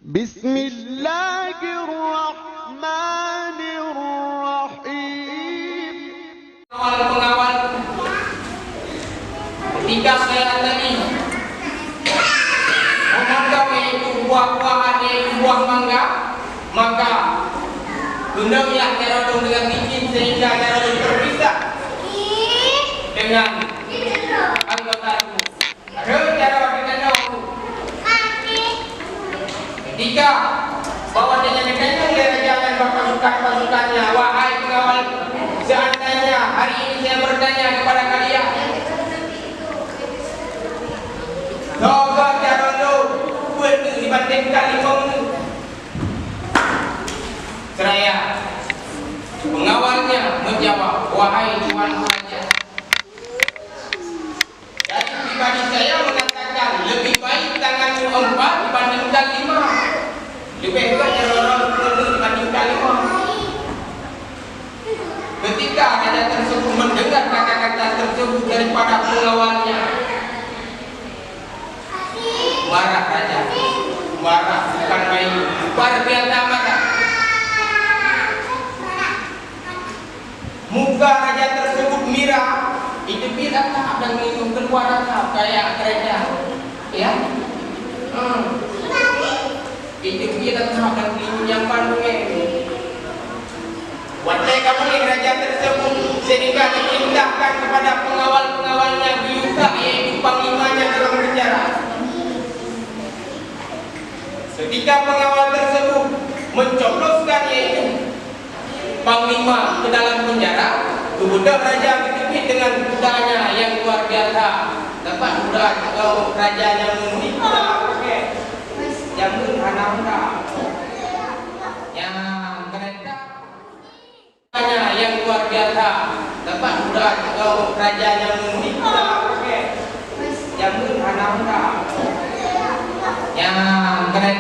Bismillahirrahmanirrahim. Pengawal ketika saya tadi menganggap yaitu buah-buahan yaitu buah mangga, maka hendaklah terodong dengan bikin sehingga terodong terpisah dengan anggota tubuh. Terodong dengan daun. Ketika bahwa dengan demikian dia jangan pasukan-pasukannya, wahai pengawal, seandainya hari ini saya bertanya kepada kalian, coba terodong buat dibandingkan lingkungan seraya pengawalnya menjawab, wahai Tuan Raja. Dari pribadi saya mengatakan lebih baik tanganmu 4 dibandingkan 5. Lebih baik terodong dibandingkan 5. Ketika raja tersebut mendengar kata-kata tersebut daripada pengawalnya, marah raja, marah bukan main, luar biasa marah. Muka raja tersebut mirah, itu biar tahap dan minum keluar tahap kayak kerajaan, ya. Itu biar tahap dan minum yang panjang. Watai kamu yang raja tersebut sehingga diperintahkan kepada pengawal-pengawalnya diuka yaitu panglimanya dalam penjara. Ketika pengawal tersebut mencobloskan yaitu panglima ke dalam penjara, kemudian raja dikepit dengan kudanya yang luar biasa. Dapat kuda raja yang menikah dalam pakai yang berhana-hana yang kereta yang luar biasa. Dapat kuda raja yang menikah dalam pakai yang berhana-hana yang kereta